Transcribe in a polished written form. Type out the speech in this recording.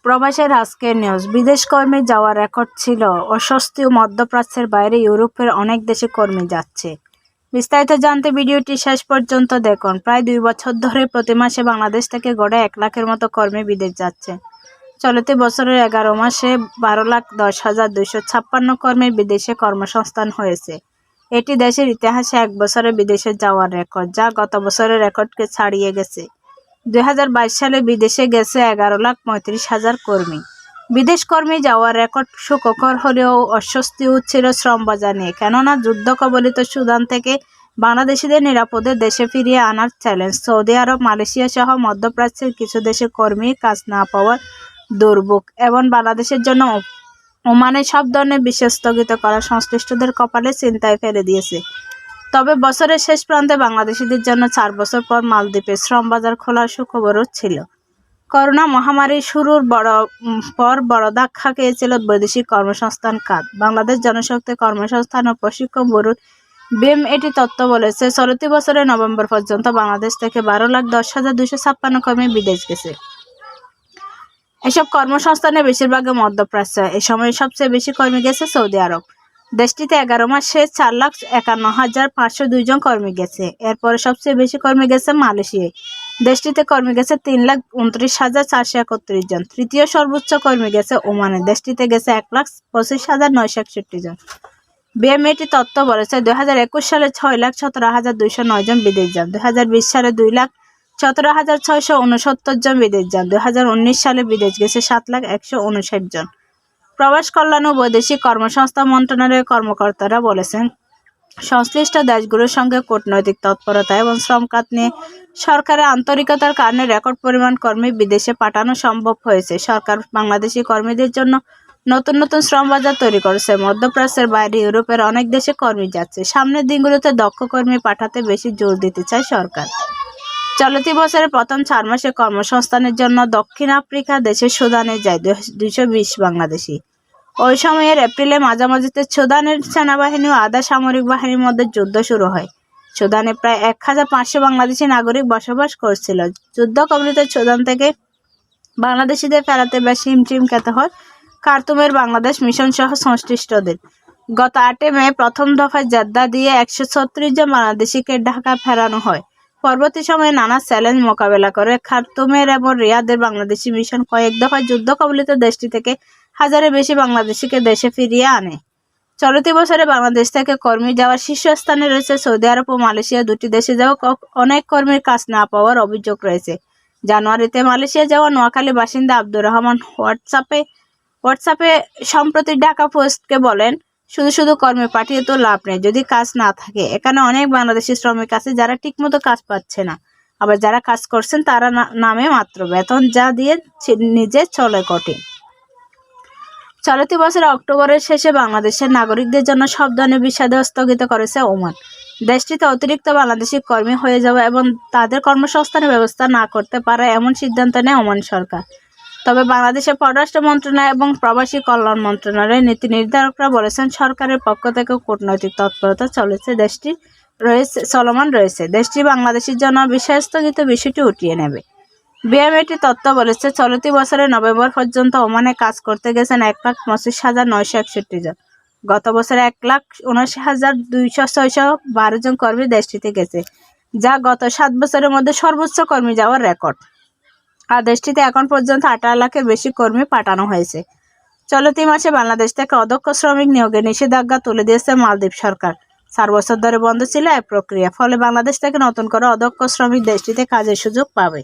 প্রবাসের আজকের নিউজ। বিদেশ কর্মী যাওয়ার রেকর্ড ছিল। অস্বস্তি ও মধ্যপ্রাচ্যের বাইরে ইউরোপের অনেক দেশে কর্মী যাচ্ছে। বিস্তারিত জানতে ভিডিওটি শেষ পর্যন্ত দেখুন। প্রায় 2 বছর ধরে প্রতি মাসে বাংলাদেশ থেকে গড়ে 1 লাখের মতো কর্মী বিদেশ যাচ্ছে। চলতি বছরের 11 মাসে 12,10,256 কর্মীর বিদেশে কর্মসংস্থান হয়েছে। এটি দেশের ইতিহাসে 1 বছরে বিদেশে যাওয়ার রেকর্ড, যা গত বছরের রেকর্ডকে ছাড়িয়ে গেছে। 2022 সালে বিদেশে গেছে 11,35,000 কর্মী। বিদেশ কর্মী যাওয়ার রেকর্ড সুখকর হলেও অস্বস্তিও ছিল শ্রম বাজার নিয়ে, কেননা যুদ্ধ কবলিত সুদান থেকে বাংলাদেশিদের নিরাপদে দেশে ফিরিয়ে আনার চ্যালেঞ্জ, সৌদি আরব, মালয়েশিয়া সহ মধ্যপ্রাচ্যের কিছু দেশে কর্মী কাজ না পাওয়ার দুর্ভোগ এবং বাংলাদেশের জন্য ওমানে সব ধরনের বিশেষ স্থগিত করা সংশ্লিষ্টদের কপালে চিন্তায় ফেলে দিয়েছে। তবে বছরের শেষ প্রান্তে বাংলাদেশিদের জন্য 4 বছর পর মালদ্বীপের শ্রম বাজার খোলার সুখবরও ছিল। করোনা মহামারীর শুরুর পর বড় ধাক্কা খেয়েছিল বৈদেশিক কর্মসংস্থান খাত। বাংলাদেশ জনশক্তি কর্মসংস্থান ও প্রশিক্ষণ ব্যুরো BMET তথ্য বলেছে, চলতি বছরের নভেম্বর পর্যন্ত বাংলাদেশ থেকে 12,10,256 কর্মী বিদেশ গেছে। এসব কর্মসংস্থানের বেশিরভাগই মধ্যপ্রাচ্য। এ সময় সবচেয়ে বেশি কর্মী গেছে সৌদি আরব। দেশটিতে 11 মাসে 4,51,502 জন কর্মী গেছে। এরপরে সবচেয়ে বেশি কর্মী গেছে মালয়েশিয়ায়। দেশটিতে কর্মী গেছে 3,29,431 জন। তৃতীয় সর্বোচ্চ কর্মী গেছে ওমানে। দেশটিতে গেছে 1,25,961 জন। BMET তথ্য বলেছে, 2021 সালে 6,17,209 জন বিদেশ যান। 2020 সালে 2,17,669 জন বিদেশ যান। 2019 সালে বিদেশ গেছে 7,159 জন। প্রবাস কল্যাণ ও বৈদেশিক কর্মসংস্থান মন্ত্রণালয়ের কর্মকর্তারা বলেছেন, সংশ্লিষ্ট দেশগুলোর সঙ্গে কূটনৈতিক তৎপরতা এবং শ্রম খাত নিয়ে সরকারের আন্তরিকতার কারণে রেকর্ড পরিমাণ কর্মী বিদেশে পাঠানো সম্ভব হয়েছে। সরকার বাংলাদেশি কর্মীদের জন্য নতুন নতুন শ্রম বাজার তৈরি করেছে। মধ্যপ্রাচ্যের বাইরে ইউরোপের অনেক দেশে কর্মী যাচ্ছে। সামনের দিনগুলোতে দক্ষ কর্মী পাঠাতে বেশি জোর দিতে চায় সরকার। চলতি বছরের প্রথম 4 মাসে কর্মসংস্থানের জন্য দক্ষিণ আফ্রিকা দেশের সুদানে যায় 220 বাংলাদেশি। ওই সময়ের এপ্রিলের মাঝামাঝিতে সুদানের সেনাবাহিনী ও আধা সামরিক বাহিনীর মধ্যে যুদ্ধ শুরু হয়। সুদানে প্রায় 1,500 বাংলাদেশি নাগরিক বসবাস করছিল। যুদ্ধ কবলিত সুদান থেকে বাংলাদেশিদের ফেরাতে বেশ হিমশিম খেতে হয় খার্তুমের বাংলাদেশ মিশন সহ সংশ্লিষ্টদের। গত 8 মে প্রথম দফায় জেদ্দা দিয়ে 136 জন বাংলাদেশিকে ঢাকা ফেরানো হয়। পরবর্তী সময়ে নানা চ্যালেঞ্জ মোকাবেলা করে খার্তুমের এবং রিয়াদের বাংলাদেশি মিশন কয়েক দফায় যুদ্ধ কবলিত দেশটি থেকে হাজারের বেশি বাংলাদেশিকে দেশে ফিরিয়ে আনে। চলতি বছরে বাংলাদেশ থেকে কর্মী যাওয়ার শীর্ষস্থানে রয়েছে সৌদি আরব ও মালয়েশিয়া। দুটি দেশে যাওয়া অনেক কর্মীর কাজ না পাওয়ার অভিযোগ রয়েছে। জানুয়ারিতে মালয়েশিয়া যাওয়া নোয়াখালী বাসিন্দা আব্দুর রহমান হোয়াটসঅ্যাপে সম্প্রতি ঢাকা পোস্টকে বলেন, শুধু শুধু কর্মী পাঠিয়ে তো লাভ নেই যদি কাজ না থাকে। এখানে অনেক বাংলাদেশি শ্রমিক আছে যারা ঠিকমতো কাজ পাচ্ছে না, আবার যারা কাজ করছেন তারা নামে মাত্র বেতন, যা দিয়ে নিজে চলে কঠিন। চলতি বছরের অক্টোবরের শেষে বাংলাদেশের নাগরিকদের জন্য সব ধরনের ভিসা দেওয়া স্থগিত করেছে ওমান। দেশটিতে অতিরিক্ত বাংলাদেশি কর্মী হয়ে যাওয়া এবং তাদের কর্মসংস্থানের ব্যবস্থা না করতে পারা এমন সিদ্ধান্ত নেয় ওমান সরকার। তবে বাংলাদেশের পররাষ্ট্র মন্ত্রণালয় এবং প্রবাসী কল্যাণ মন্ত্রণালয়ের নীতি নির্ধারকরা বলেছেন, সরকারের পক্ষ থেকে কূটনৈতিক তৎপরতা চলমান রয়েছে। দেশটি বাংলাদেশের জন্য ভিসা স্থগিত বিষয়টি উঠিয়ে নেবে। BMET তথ্য বলেছে, চলতি বছরের নভেম্বর পর্যন্ত ওমানে কাজ করতে গেছেন 1,25,961 জন। গত বছরে 1,79,212 জন কর্মী দেশটিতে গেছে, যা গত 7 বছরের মধ্যে সর্বোচ্চ কর্মী যাওয়ার রেকর্ড। আর দেশটিতে এখন পর্যন্ত 18 লাখের বেশি কর্মী পাঠানো হয়েছে। চলতি মাসে বাংলাদেশ থেকে অদক্ষ শ্রমিক নিয়োগের নিষেধাজ্ঞা তুলে দিয়েছে মালদ্বীপ সরকার। 4 বছর ধরে বন্ধ ছিল এই প্রক্রিয়া। ফলে বাংলাদেশ থেকে নতুন করে অদক্ষ শ্রমিক দেশটিতে কাজের সুযোগ পাবে।